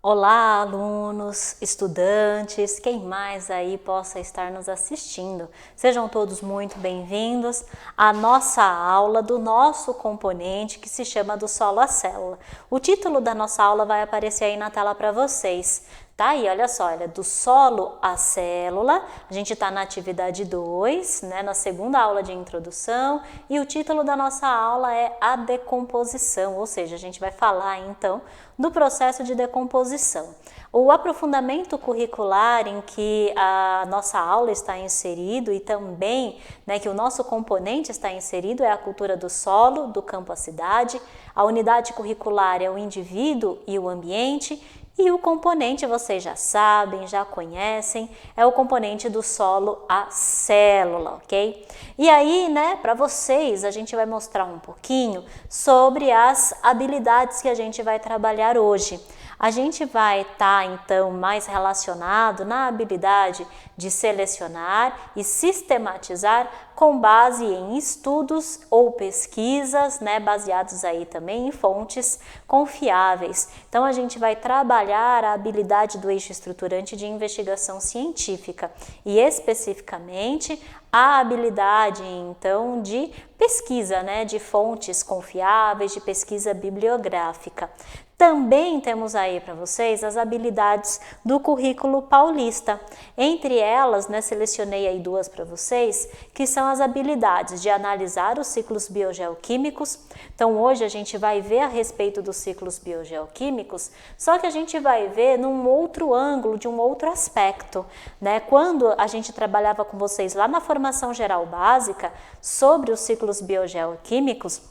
Olá, alunos, estudantes, quem mais aí possa estar nos assistindo. Sejam todos muito bem-vindos à nossa aula do nosso componente que se chama do solo à célula. O título da nossa aula vai aparecer aí na tela para vocês. Tá aí, olha só, olha, do solo à célula, a gente está na atividade 2, né, na segunda aula de introdução, e o título da nossa aula é a decomposição, ou seja, a gente vai falar então do processo de decomposição. O aprofundamento curricular em que a nossa aula está inserido e também, né, que o nosso componente está inserido é a cultura do solo, do campo à cidade, a unidade curricular é o indivíduo e o ambiente, e o componente, vocês já sabem, já conhecem, é o componente do solo à célula, ok? E aí, né, para vocês, a gente vai mostrar um pouquinho sobre as habilidades que a gente vai trabalhar hoje. A gente vai estar, então, mais relacionado na habilidade de selecionar e sistematizar com base em estudos ou pesquisas, né, baseados aí também em fontes confiáveis. Então, a gente vai trabalhar a habilidade do eixo estruturante de investigação científica e, especificamente, a habilidade, então, de pesquisa, né, de fontes confiáveis, de pesquisa bibliográfica. Também temos aí para vocês as habilidades do currículo paulista. Entre elas, né, selecionei aí duas para vocês, que são as habilidades de analisar os ciclos biogeoquímicos. Então, hoje a gente vai ver a respeito dos ciclos biogeoquímicos, só que a gente vai ver num outro ângulo, de um outro aspecto, né? Quando a gente trabalhava com vocês lá na formação geral básica sobre os ciclos biogeoquímicos,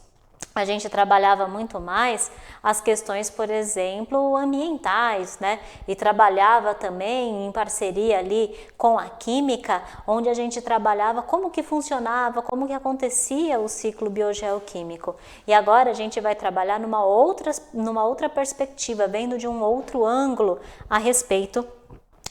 a gente trabalhava muito mais as questões, por exemplo, ambientais, né? E trabalhava também em parceria ali com a química, onde a gente trabalhava como que funcionava, como que acontecia o ciclo biogeoquímico. E agora a gente vai trabalhar numa outra perspectiva, vendo de um outro ângulo a respeito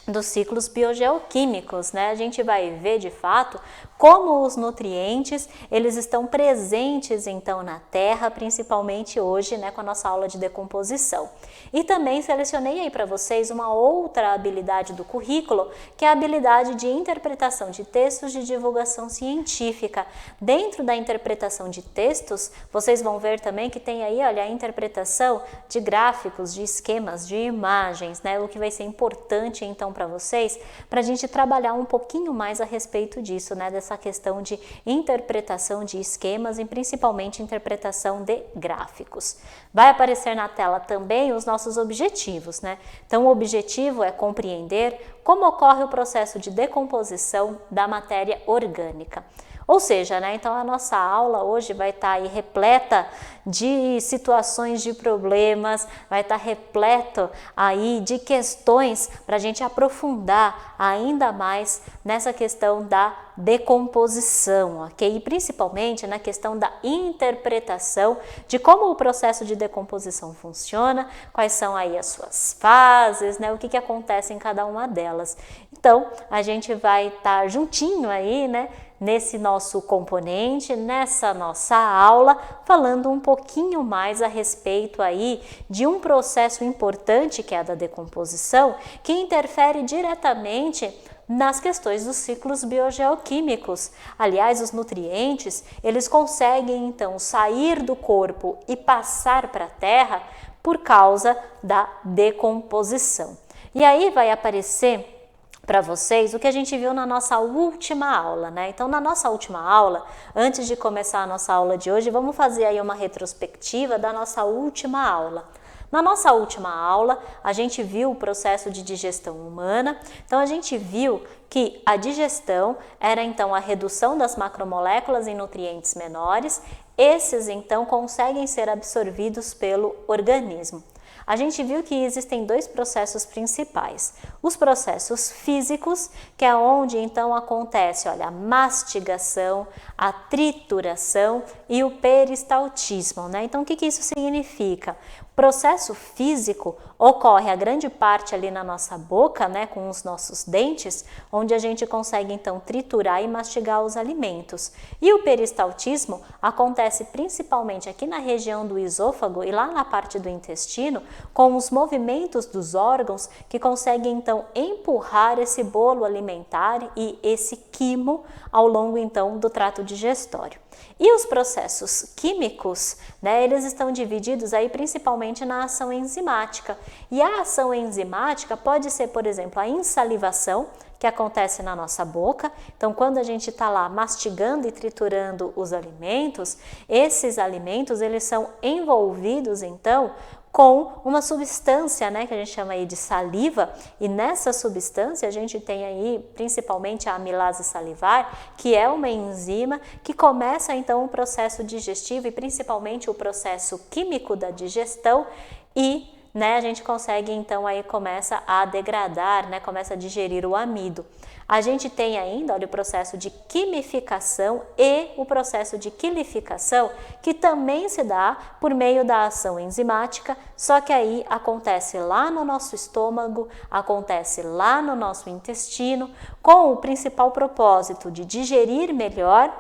dos ciclos biogeoquímicos, né? A gente vai ver de fato como os nutrientes eles estão presentes então na Terra, principalmente hoje, né, com a nossa aula de decomposição. E também selecionei aí para vocês uma outra habilidade do currículo, que é a habilidade de interpretação de textos de divulgação científica. Dentro da interpretação de textos, vocês vão ver também que tem aí, olha, a interpretação de gráficos, de esquemas, de imagens, né? O que vai ser importante então para vocês, para a gente trabalhar um pouquinho mais a respeito disso, né? Dessa questão de interpretação de esquemas e principalmente interpretação de gráficos. Vai aparecer na tela também os nossos objetivos, né? Então, o objetivo é compreender como ocorre o processo de decomposição da matéria orgânica. Ou seja, né, então a nossa aula hoje vai estar aí repleta de situações de problemas, vai estar repleto aí de questões para a gente aprofundar ainda mais nessa questão da decomposição, ok? E principalmente na questão da interpretação de como o processo de decomposição funciona, quais são aí as suas fases, né? O que acontece em cada uma delas. Então, a gente vai estar juntinho aí, né? Nesse nosso componente, nessa nossa aula, falando um pouquinho mais a respeito aí de um processo importante que é a da decomposição, que interfere diretamente nas questões dos ciclos biogeoquímicos. Aliás, os nutrientes, eles conseguem então sair do corpo e passar para a terra por causa da decomposição. E aí vai aparecer para vocês o que a gente viu na nossa última aula, né? Então, na nossa última aula, antes de começar a nossa aula de hoje, vamos fazer aí uma retrospectiva da nossa última aula. Na nossa última aula, a gente viu o processo de digestão humana. Então, a gente viu que a digestão era então a redução das macromoléculas em nutrientes menores. Esses então conseguem ser absorvidos pelo organismo. A gente viu que existem dois processos principais. Os processos físicos, que é onde então acontece, olha, a mastigação, a trituração e o peristaltismo, né? Então, o que isso significa? Processo físico ocorre a grande parte ali na nossa boca, né, com os nossos dentes, onde a gente consegue então triturar e mastigar os alimentos. E o peristaltismo acontece principalmente aqui na região do esôfago e lá na parte do intestino, com os movimentos dos órgãos que conseguem então empurrar esse bolo alimentar e esse quimo ao longo então do trato digestório. E os processos químicos, né, eles estão divididos aí principalmente na ação enzimática. E a ação enzimática pode ser, por exemplo, a insalivação, que acontece na nossa boca. Então, quando a gente está lá mastigando e triturando os alimentos, esses alimentos eles são envolvidos, então, com uma substância, né, que a gente chama aí de saliva, e nessa substância a gente tem aí principalmente a amilase salivar, que é uma enzima que começa então o processo digestivo e principalmente o processo químico da digestão e a gente consegue então aí começa a degradar, começa a digerir o amido. A gente tem ainda, olha, o processo de quimificação e o processo de quilificação, que também se dá por meio da ação enzimática, só que aí acontece lá no nosso estômago, acontece lá no nosso intestino, com o principal propósito de digerir melhor,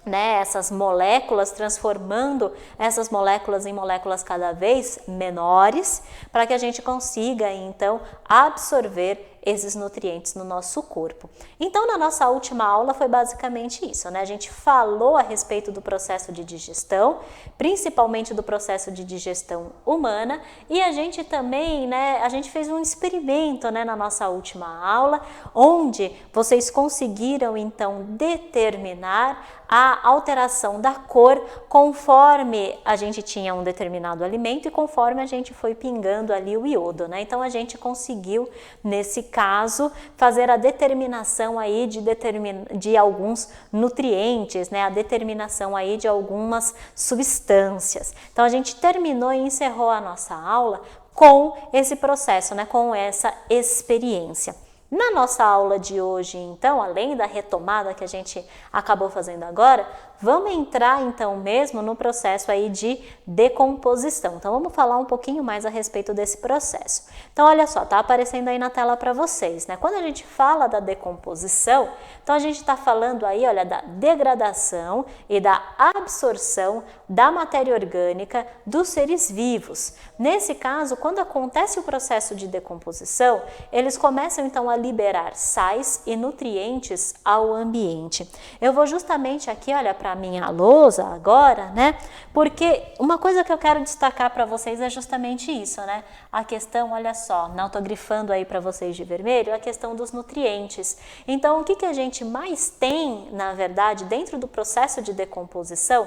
essas moléculas, transformando essas moléculas em moléculas cada vez menores, para que a gente consiga então absorver esses nutrientes no nosso corpo. Então, na nossa última aula foi basicamente isso, A gente falou a respeito do processo de digestão, principalmente do processo de digestão humana, e a gente também, a gente fez um experimento, na nossa última aula, onde vocês conseguiram então determinar a alteração da cor conforme a gente tinha um determinado alimento e conforme a gente foi pingando ali o iodo, Então, a gente conseguiu, nesse caso, fazer a determinação aí de alguns nutrientes, a determinação aí de algumas substâncias. Então, a gente terminou e encerrou a nossa aula com esse processo, com essa experiência. Na nossa aula de hoje, então, além da retomada que a gente acabou fazendo agora, vamos entrar então mesmo no processo aí de decomposição. Então, vamos falar um pouquinho mais a respeito desse processo. Então, olha só, tá aparecendo aí na tela para vocês, Quando a gente fala da decomposição, então a gente está falando aí, olha, da degradação e da absorção da matéria orgânica dos seres vivos. Nesse caso, quando acontece o processo de decomposição, eles começam então a liberar sais e nutrientes ao ambiente. Eu vou justamente aqui, olha, para a minha lousa agora, Porque uma coisa que eu quero destacar para vocês é justamente isso, A questão, olha só, não estou grifando aí para vocês de vermelho, a questão dos nutrientes. Então, o que a gente mais tem, na verdade, dentro do processo de decomposição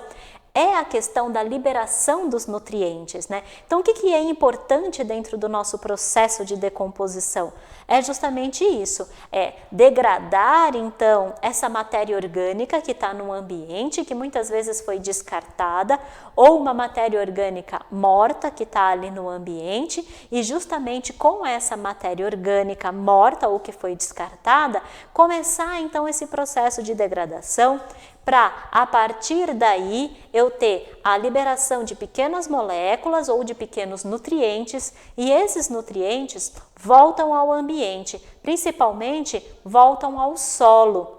é a questão da liberação dos nutrientes, Então, o que é importante dentro do nosso processo de decomposição? É justamente isso, é degradar, então, essa matéria orgânica que está no ambiente, que muitas vezes foi descartada, ou uma matéria orgânica morta que está ali no ambiente, e justamente com essa matéria orgânica morta ou que foi descartada, começar, então, esse processo de degradação, para, a partir daí, eu ter a liberação de pequenas moléculas ou de pequenos nutrientes, e esses nutrientes voltam ao ambiente, principalmente voltam ao solo.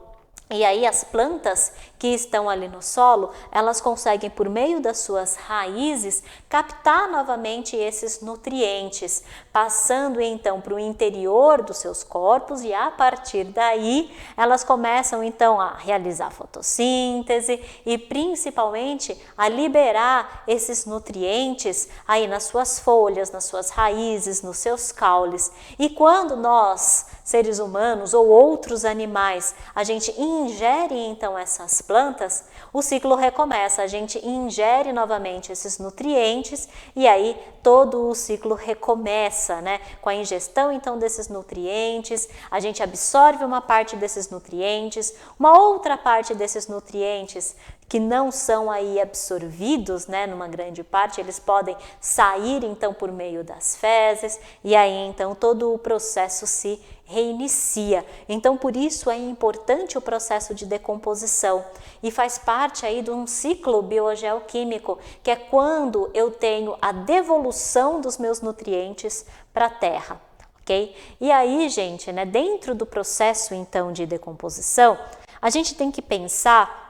E aí as plantas que estão ali no solo, elas conseguem, por meio das suas raízes, captar novamente esses nutrientes, passando então para o interior dos seus corpos, e a partir daí elas começam então a realizar fotossíntese e principalmente a liberar esses nutrientes aí nas suas folhas, nas suas raízes, nos seus caules. E quando nós, seres humanos ou outros animais, a gente ingere então essas plantas, o ciclo recomeça, a gente ingere novamente esses nutrientes e aí todo o ciclo recomeça, Com a ingestão então desses nutrientes, a gente absorve uma parte desses nutrientes, uma outra parte desses nutrientes que não são aí absorvidos, né, numa grande parte, eles podem sair então por meio das fezes e aí então todo o processo se reinicia. Então por isso é importante o processo de decomposição e faz parte aí de um ciclo biogeoquímico, que é quando eu tenho a devolução dos meus nutrientes para a terra. Okay? E aí, gente, né, dentro do processo então de decomposição, a gente tem que pensar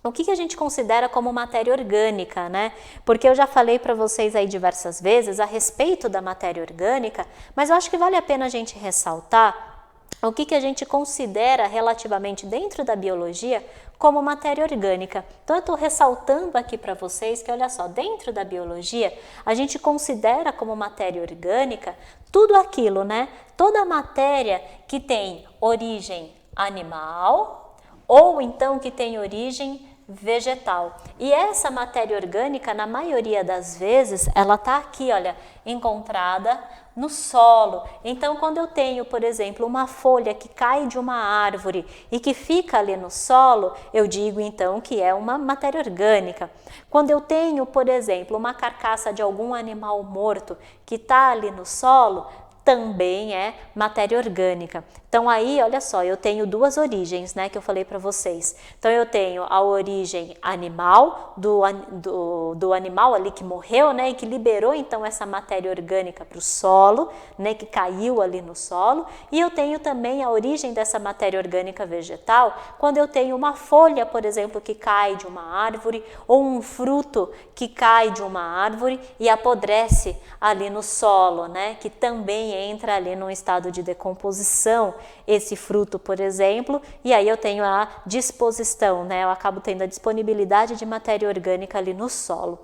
o que a gente considera como matéria orgânica, né? Porque eu já falei para vocês aí diversas vezes a respeito da matéria orgânica, mas eu acho que vale a pena a gente ressaltar o que a gente considera relativamente dentro da biologia como matéria orgânica. Então eu estou ressaltando aqui para vocês que, olha só, dentro da biologia a gente considera como matéria orgânica tudo aquilo, né? Toda a matéria que tem origem animal ou então que tem origem vegetal. E essa matéria orgânica, na maioria das vezes, ela está aqui, olha, encontrada no solo. Então, quando eu tenho, por exemplo, uma folha que cai de uma árvore e que fica ali no solo, eu digo então que é uma matéria orgânica. Quando eu tenho, por exemplo, uma carcaça de algum animal morto que está ali no solo, também é matéria orgânica. Então aí, olha só, eu tenho duas origens, né, que eu falei para vocês. Então eu tenho a origem animal, do animal ali que morreu, né, e que liberou então essa matéria orgânica para o solo, né, que caiu ali no solo. E eu tenho também a origem dessa matéria orgânica vegetal, quando eu tenho uma folha, por exemplo, que cai de uma árvore, ou um fruto que cai de uma árvore e apodrece ali no solo, né, que também entra ali num estado de decomposição, esse fruto, por exemplo, e aí eu tenho a disposição, né? Eu acabo tendo a disponibilidade de matéria orgânica ali no solo.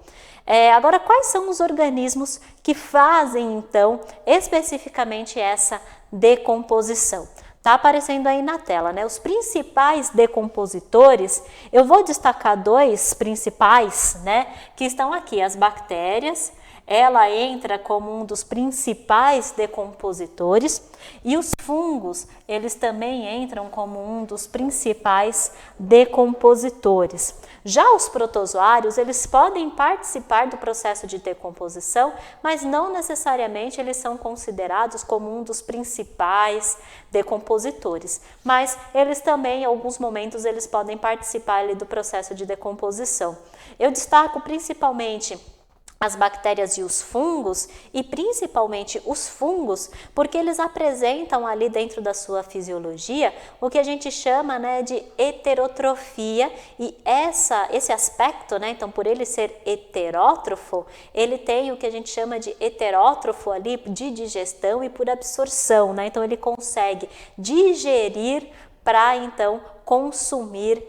Agora, quais são os organismos que fazem, então, especificamente essa decomposição? Tá aparecendo aí na tela, né? Os principais decompositores, eu vou destacar dois principais, né? Que estão aqui, as bactérias. Ela entra como um dos principais decompositores e os fungos, eles também entram como um dos principais decompositores. Já os protozoários, eles podem participar do processo de decomposição, mas não necessariamente eles são considerados como um dos principais decompositores. Mas eles também, em alguns momentos, eles podem participar ali do processo de decomposição. Eu destaco principalmente as bactérias e os fungos, e principalmente os fungos, porque eles apresentam ali dentro da sua fisiologia o que a gente chama, né, de heterotrofia, e esse aspecto, né, então por ele ser heterótrofo, ele tem o que a gente chama de heterótrofo ali de digestão e por absorção, né, então ele consegue digerir para então consumir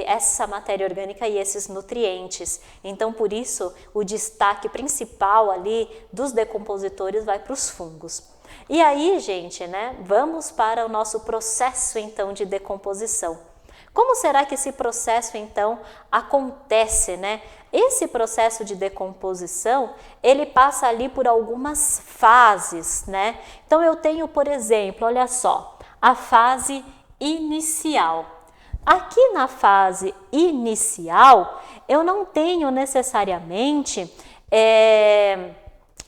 essa matéria orgânica e esses nutrientes. Então, por isso, o destaque principal ali dos decompositores vai para os fungos. E aí, gente, né, vamos para o nosso processo, então, de decomposição. Como será que esse processo, então, acontece, né? Esse processo de decomposição, ele passa ali por algumas fases, né? Então, eu tenho, por exemplo, olha só, a fase inicial. Aqui na fase inicial, eu não tenho necessariamente,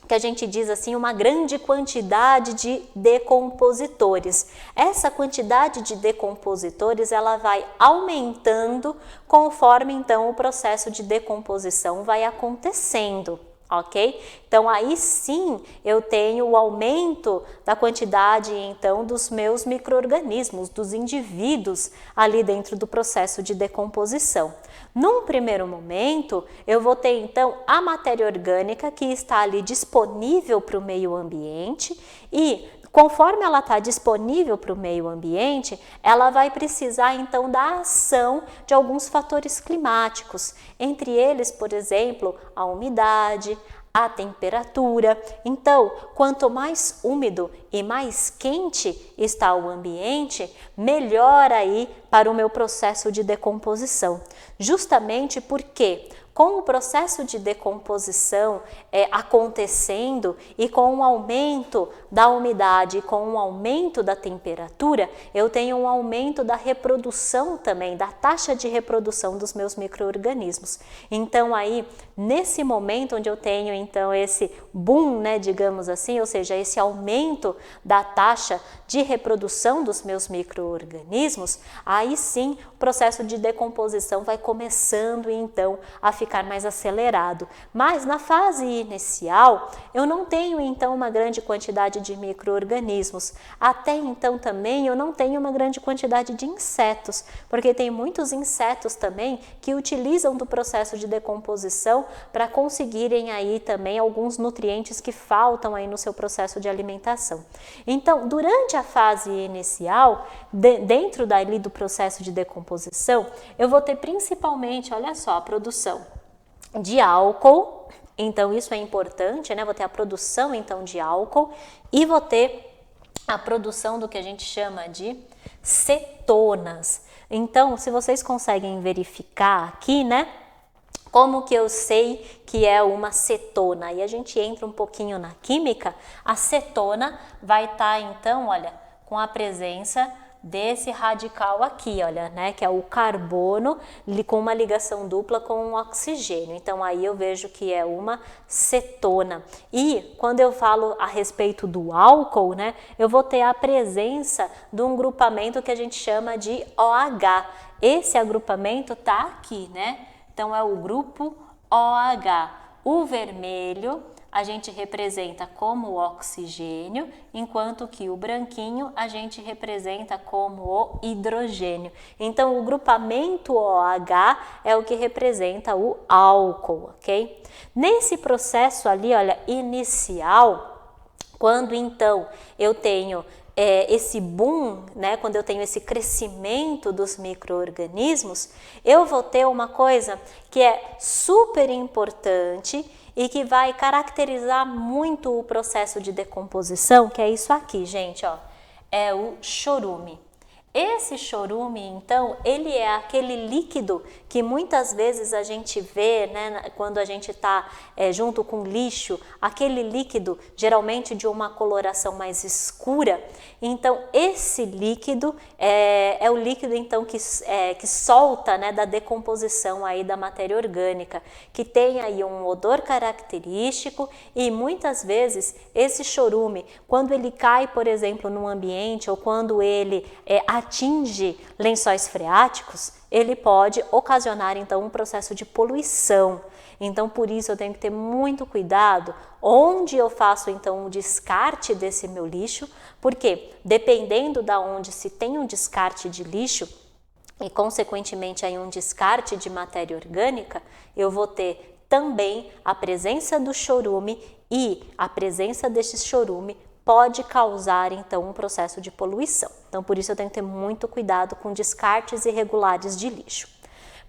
que a gente diz assim, uma grande quantidade de decompositores. Essa quantidade de decompositores, ela vai aumentando conforme então o processo de decomposição vai acontecendo. Ok? Então aí sim eu tenho o aumento da quantidade então dos meus micro-organismos, dos indivíduos ali dentro do processo de decomposição. Num primeiro momento eu vou ter então a matéria orgânica que está ali disponível para o meio ambiente e conforme ela está disponível para o meio ambiente, ela vai precisar então da ação de alguns fatores climáticos, entre eles, por exemplo, a umidade, a temperatura. Então, quanto mais úmido e mais quente está o ambiente, melhor aí para o meu processo de decomposição. Justamente porque com o processo de decomposição acontecendo e com o aumento da umidade, com o aumento da temperatura, eu tenho um aumento da reprodução também, da taxa de reprodução dos meus micro-organismos. Então aí, nesse momento onde eu tenho então esse boom, né, digamos assim, ou seja, esse aumento da taxa de reprodução dos meus micro-organismos, aí sim o processo de decomposição vai começando então a ficar mais acelerado. Mas na fase inicial, eu não tenho então uma grande quantidade de micro-organismos. Até então também eu não tenho uma grande quantidade de insetos, porque tem muitos insetos também que utilizam do processo de decomposição para conseguirem aí também alguns nutrientes que faltam aí no seu processo de alimentação. Então, durante a fase inicial, dentro dali do processo de decomposição, eu vou ter principalmente, olha só, a produção de álcool. Então, isso é importante, né? Vou ter a produção, então, de álcool e vou ter a produção do que a gente chama de cetonas. Então, se vocês conseguem verificar aqui, né? Como que eu sei que é uma cetona? Aí a gente entra um pouquinho na química. A cetona vai estar, então, olha, com a presença desse radical aqui, olha, né, que é o carbono com uma ligação dupla com o oxigênio. Então aí eu vejo que é uma cetona. E quando eu falo a respeito do álcool, né, eu vou ter a presença de um grupamento que a gente chama de OH. Esse agrupamento tá aqui, né? Então é o grupo OH. O vermelho a gente representa como o oxigênio, enquanto que o branquinho a gente representa como o hidrogênio. Então, o grupamento OH é o que representa o álcool, ok? Nesse processo ali, olha, inicial, quando então eu tenho esse boom, né, quando eu tenho esse crescimento dos micro-organismos, eu vou ter uma coisa que é super importante e que vai caracterizar muito o processo de decomposição, que é isso aqui, gente, ó, é o chorume. Esse chorume, então, ele é aquele líquido que muitas vezes a gente vê, né, quando a gente está junto com lixo, aquele líquido geralmente de uma coloração mais escura. Então, esse líquido é o líquido então que solta, né, da decomposição aí da matéria orgânica, que tem aí um odor característico e muitas vezes esse chorume, quando ele cai, por exemplo, no ambiente ou quando ele atinge lençóis freáticos, ele pode ocasionar então um processo de poluição. Então, por isso eu tenho que ter muito cuidado onde eu faço então o descarte desse meu lixo, porque dependendo da onde se tem um descarte de lixo e consequentemente aí um descarte de matéria orgânica, eu vou ter também a presença do chorume e a presença desse chorume pode causar então um processo de poluição. Então, por isso eu tenho que ter muito cuidado com descartes irregulares de lixo.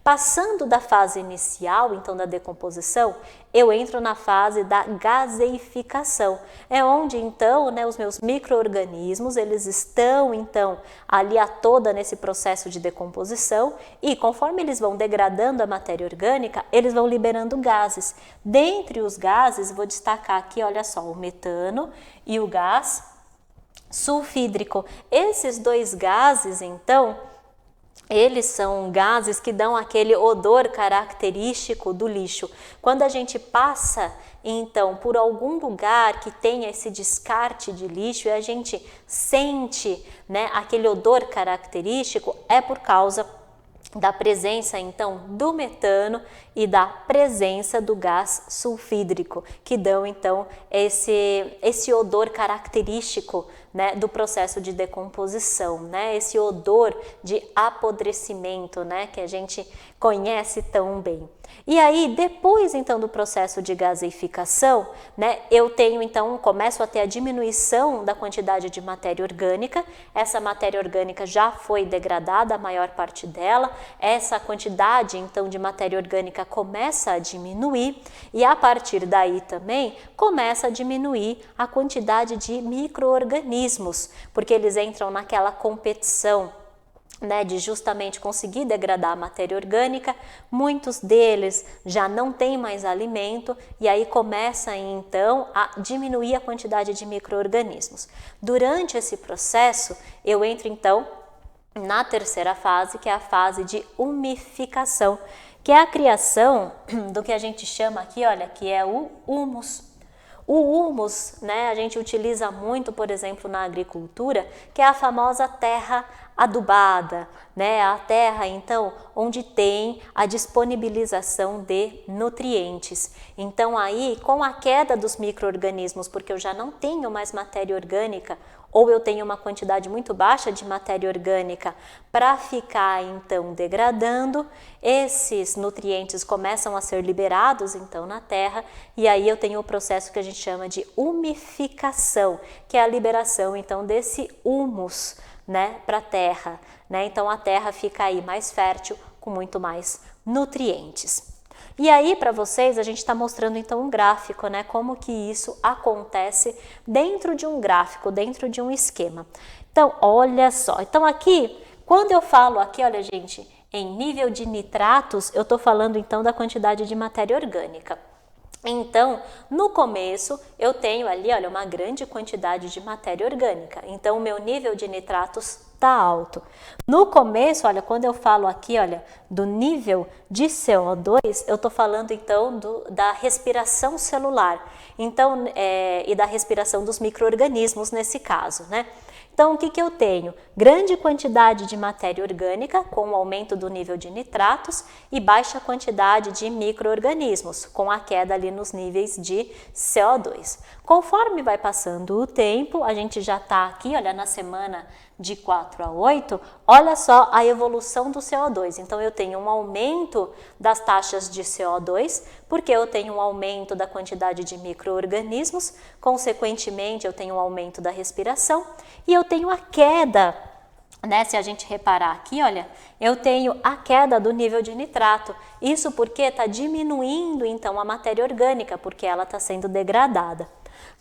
Passando da fase inicial, então da decomposição, eu entro na fase da gaseificação. É onde então, né, os meus micro-organismos, eles estão então ali a toda nesse processo de decomposição e conforme eles vão degradando a matéria orgânica, eles vão liberando gases. Dentre os gases, vou destacar aqui, olha só, o metano e o gás sulfídrico. Esses dois gases, então, eles são gases que dão aquele odor característico do lixo. Quando a gente passa, então, por algum lugar que tenha esse descarte de lixo e a gente sente, né, aquele odor característico, é por causa da presença, então, do metano e da presença do gás sulfídrico, que dão, então, esse odor característico, né, do processo de decomposição, né, esse odor de apodrecimento, né, que a gente conhece tão bem. E aí, depois, então, do processo de gaseificação, né, eu tenho, então, começo a ter a diminuição da quantidade de matéria orgânica. Essa matéria orgânica já foi degradada, a maior parte dela. Essa quantidade, então, de matéria orgânica começa a diminuir e, a partir daí também, começa a diminuir a quantidade de micro-organismos, porque eles entram naquela competição né, de justamente conseguir degradar a matéria orgânica, muitos deles já não têm mais alimento e aí começa então a diminuir a quantidade de micro-organismos. Durante esse processo, eu entro então na terceira fase, que é a fase de umificação, que é a criação do que a gente chama aqui, olha, que é o humus. O humus, né, a gente utiliza muito, por exemplo, na agricultura, que é a famosa terra adubada, né, a terra, então, onde tem a disponibilização de nutrientes. Então, aí, com a queda dos micro-organismos, porque eu já não tenho mais matéria orgânica, ou eu tenho uma quantidade muito baixa de matéria orgânica para ficar então degradando, esses nutrientes começam a ser liberados então na terra e aí eu tenho o processo que a gente chama de umificação, que é a liberação então desse humus, né, para a terra, né? Então a terra fica aí mais fértil com muito mais nutrientes. E aí, para vocês, a gente está mostrando então um gráfico, né? Como que isso acontece dentro de um gráfico, dentro de um esquema. Então, olha só. Então, aqui, quando eu falo aqui, olha, gente, em nível de nitratos, eu estou falando então da quantidade de matéria orgânica. Então, no começo, eu tenho ali, olha, uma grande quantidade de matéria orgânica. Então, o meu nível de nitratos está alto. No começo, olha, quando eu falo aqui, olha, do nível de CO2, eu estou falando, então, da respiração celular. Então, e da respiração dos micro-organismos nesse caso, né? Então, o que eu tenho? Grande quantidade de matéria orgânica, com o aumento do nível de nitratos, e baixa quantidade de micro-organismos, com a queda ali nos níveis de CO2. Conforme vai passando o tempo, a gente já está aqui, olha, na semana de 4 a 8, olha só a evolução do CO2. Então, eu tenho um aumento das taxas de CO2, porque eu tenho um aumento da quantidade de micro-organismos, consequentemente, eu tenho um aumento da respiração, e eu tenho a queda, né? Se a gente reparar aqui, olha, eu tenho a queda do nível de nitrato. Isso porque está diminuindo, então, a matéria orgânica, porque ela está sendo degradada.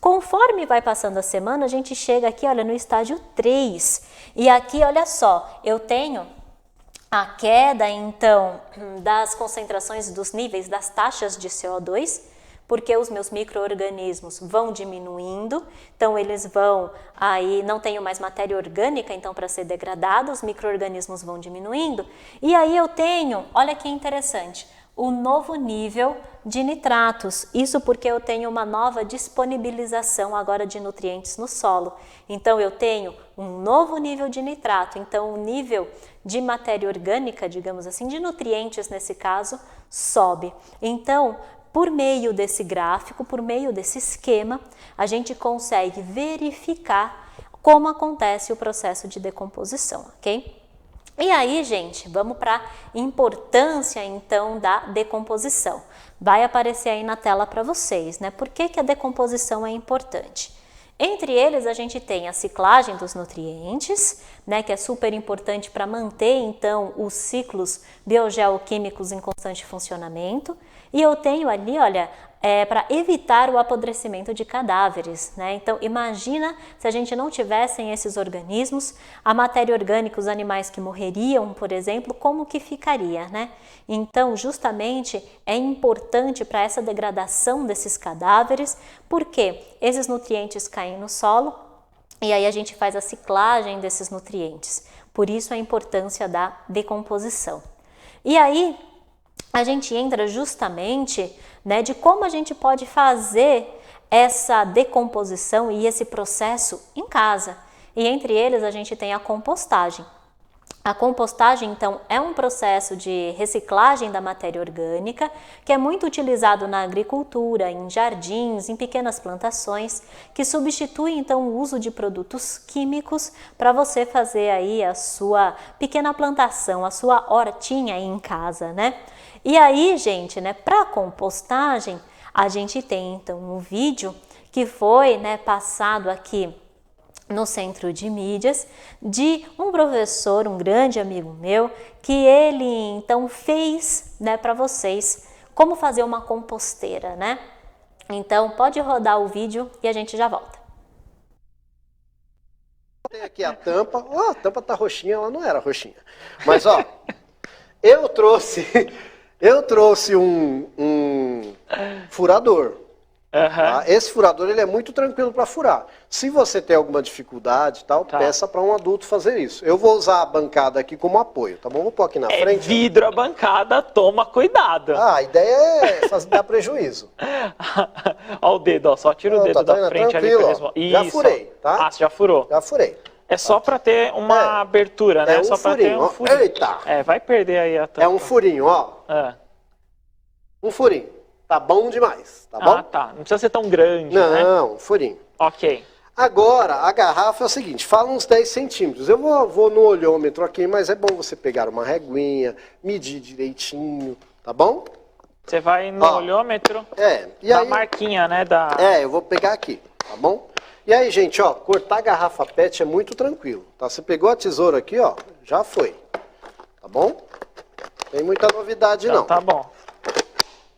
Conforme vai passando a semana, a gente chega aqui, olha, no estágio 3. E aqui, olha só, eu tenho a queda, então, das concentrações dos níveis das taxas de CO2, porque os meus micro-organismos vão diminuindo, então eles vão aí, não tenho mais matéria orgânica, então, para ser degradado, os micro-organismos vão diminuindo. E aí eu tenho, olha que interessante, o novo nível de nitratos. Isso porque eu tenho uma nova disponibilização agora de nutrientes no solo. Então, eu tenho um novo nível de nitrato. Então, o nível de matéria orgânica, digamos assim, de nutrientes nesse caso, sobe. Então, por meio desse gráfico, por meio desse esquema, a gente consegue verificar como acontece o processo de decomposição, ok? E aí, gente, vamos para a importância, então, da decomposição. Vai aparecer aí na tela para vocês, né? Por que a decomposição é importante? Entre eles, a gente tem a ciclagem dos nutrientes, né, que é super importante para manter, então, os ciclos biogeoquímicos em constante funcionamento. E eu tenho ali, olha, para evitar o apodrecimento de cadáveres, né? Então, imagina se a gente não tivessem esses organismos, a matéria orgânica, os animais que morreriam, por exemplo, como que ficaria, né? Então, justamente, é importante para essa degradação desses cadáveres, porque esses nutrientes caem no solo e aí a gente faz a ciclagem desses nutrientes. Por isso, a importância da decomposição. E aí, a gente entra justamente, né, de como a gente pode fazer essa decomposição e esse processo em casa. E entre eles a gente tem a compostagem. A compostagem, então, é um processo de reciclagem da matéria orgânica que é muito utilizado na agricultura, em jardins, em pequenas plantações, que substitui, então, o uso de produtos químicos para você fazer aí a sua pequena plantação, a sua hortinha aí em casa, né? E aí, gente, né, para compostagem, a gente tem, então, um vídeo que foi, né, passado aqui no Centro de Mídias, de um professor, um grande amigo meu, que ele então fez, né, para vocês como fazer uma composteira, né? Então pode rodar o vídeo e a gente já volta. tem aqui a tampa. Ó, a tampa tá roxinha, ela não era roxinha. Mas, ó, eu trouxe um furador. Tá? Esse furador ele é muito tranquilo para furar. Se você tem alguma dificuldade e tal, peça para um adulto fazer isso. Eu vou usar a bancada aqui como apoio, tá bom? Vou pôr aqui na frente. Vidro a bancada, toma cuidado. A ideia é dar prejuízo. Ó o dedo, ó, só tira o dedo da frente tranquilo, ali. Ó. Já furei, tá? Ah, você já furou? Já furei. É só para ter uma abertura, né? É um só para ter um furinho. Eita! Vai perder aí a tampa. É um furinho, ó. Um furinho. Tá bom demais, tá bom? Ah, tá. Não precisa ser tão grande, né? Não, um furinho. Ok. Agora, a garrafa é o seguinte, fala uns 10 centímetros. Eu vou no olhômetro aqui, mas é bom você pegar uma reguinha, medir direitinho, tá bom? Você vai no olhômetro e da aí, marquinha, né? eu vou pegar aqui, tá bom? E aí, gente, ó, cortar a garrafa PET é muito tranquilo, tá? Você pegou a tesoura aqui, ó, já foi, tá bom? Tem muita novidade então, não. Tá bom.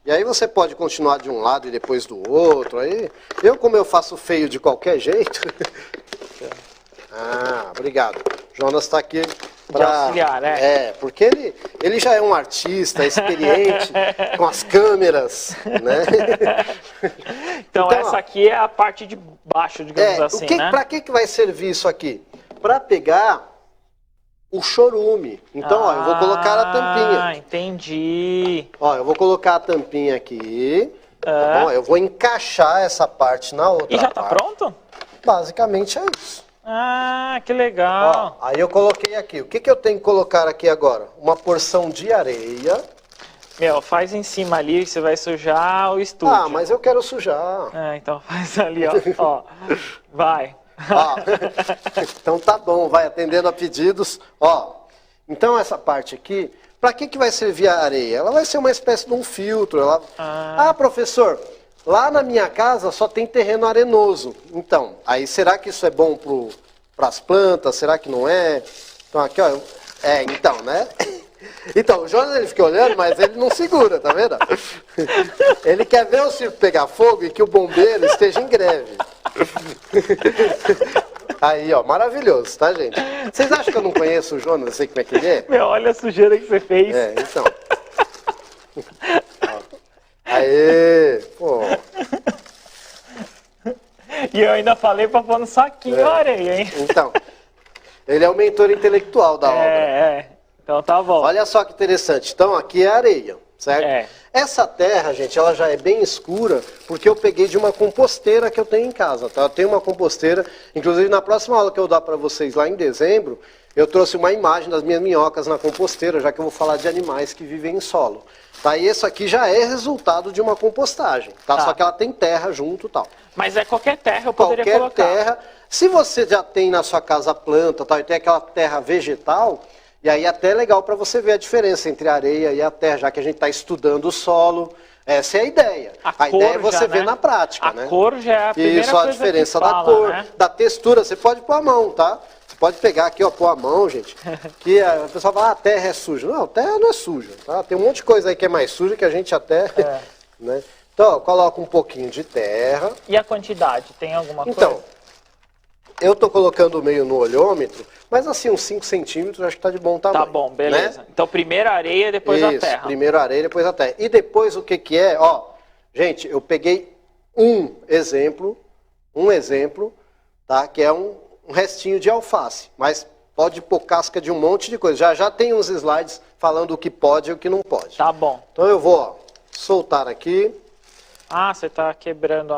E aí você pode continuar de um lado e depois do outro. Aí, como eu faço feio de qualquer jeito... obrigado. Jonas está aqui para auxiliar, porque ele já é um artista experiente com as câmeras, né? Então essa aqui é a parte de baixo, digamos assim, né? Para que vai servir isso aqui? Para pegar o chorume. Então, ó, eu vou colocar a tampinha. Ah, entendi. Ó, eu vou colocar a tampinha aqui. Tá bom? Eu vou encaixar essa parte na outra parte. E já tá pronto? Basicamente é isso. Ah, que legal. Ó, aí eu coloquei aqui. O que eu tenho que colocar aqui agora? Uma porção de areia. Meu, faz em cima ali, você vai sujar o estúdio. Ah, mas eu quero sujar. Então faz ali, ó. Ó, vai. Então tá bom, vai atendendo a pedidos. Ó, então essa parte aqui, para que vai servir a areia? Ela vai ser uma espécie de um filtro. Professor, lá na minha casa só tem terreno arenoso. Então, aí será que isso é bom para as plantas? Será que não é? Então aqui, ó, então, né? Então, o Jonas ele fica olhando, mas ele não segura, tá vendo? Ele quer ver o circo pegar fogo e que o bombeiro esteja em greve. Aí, ó, maravilhoso, tá, gente? Vocês acham que eu não conheço o Jonas? Eu sei como é que ele é? Meu, olha a sujeira que você fez. Então. Aê, pô. E eu ainda falei pra pôr no saquinho a areia, hein? Então, ele é o mentor intelectual da obra. Então tá bom. Olha só que interessante. Então, aqui é areia, certo? Essa terra, gente, ela já é bem escura, porque eu peguei de uma composteira que eu tenho em casa, tá? Eu tenho uma composteira, inclusive na próxima aula que eu dar para vocês lá em dezembro, eu trouxe uma imagem das minhas minhocas na composteira, já que eu vou falar de animais que vivem em solo. Tá? E isso aqui já é resultado de uma compostagem, tá? Só que ela tem terra junto e tal. Mas é qualquer terra eu poderia colocar. Qualquer terra. Se você já tem na sua casa planta, tal, e tem aquela terra vegetal... E aí até é legal para você ver a diferença entre a areia e a terra, já que a gente está estudando o solo. Essa é a ideia. A ideia é você ver na prática, né? A cor já é a primeira Isso, coisa a diferença que fala, da cor, né? da textura. Você pode pôr a mão, tá? Você pode pegar aqui, ó, pôr a mão, gente. Que a pessoa fala, a terra é suja. Não, terra não é suja, tá? Tem um monte de coisa aí que é mais suja que a gente até... né? Então, ó, coloca um pouquinho de terra. E a quantidade? Tem alguma coisa? Então, eu tô colocando meio no olhômetro, mas assim, uns 5 centímetros, acho que tá de bom tamanho. Tá bom, beleza. Né? Então, primeiro a areia, depois a terra. Primeiro a areia, depois a terra. E depois o que é? Ó, gente, eu peguei um exemplo, tá? Que é um restinho de alface, mas pode pôr casca de um monte de coisa. Já tem uns slides falando o que pode e o que não pode. Tá bom. Então eu vou, ó, soltar aqui. Ah, você tá quebrando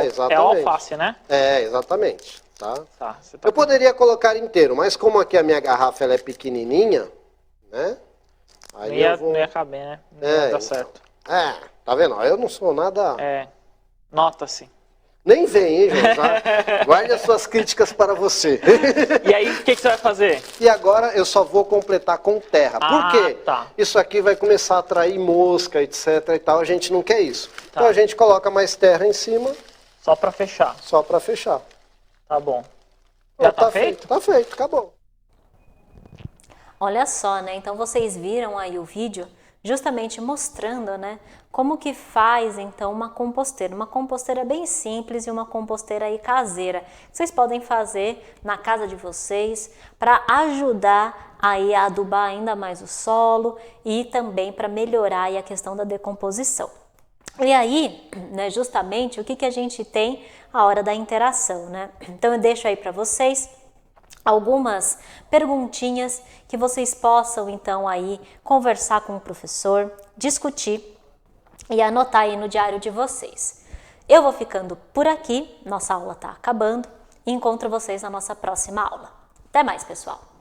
exatamente. É alface, né? Exatamente. Tá? Eu poderia colocar inteiro, mas como aqui a minha garrafa ela é pequenininha, né? Aí não ia caber, né? Não ia dar certo. Tá vendo? Eu não sou nada... Nota-se. Nem vem, hein, gente? Guarde as suas críticas para você. E aí, o que você vai fazer? E agora eu só vou completar com terra. Por quê? Isso aqui vai começar a atrair mosca, etc e tal. A gente não quer isso. Então a gente coloca mais terra em cima. Só para fechar. Só para fechar. Tá bom. Já tá feito? Tá feito, acabou. Olha só, né? Então vocês viram aí o vídeo justamente mostrando, né, como que faz então uma composteira bem simples e uma composteira aí caseira. Vocês podem fazer na casa de vocês para ajudar aí a adubar ainda mais o solo e também para melhorar aí a questão da decomposição. E aí, né, justamente o que a gente tem a hora da interação, né? Então eu deixo aí para vocês algumas perguntinhas que vocês possam então aí conversar com o professor, discutir e anotar aí no diário de vocês. Eu vou ficando por aqui, nossa aula está acabando e encontro vocês na nossa próxima aula. Até mais, pessoal!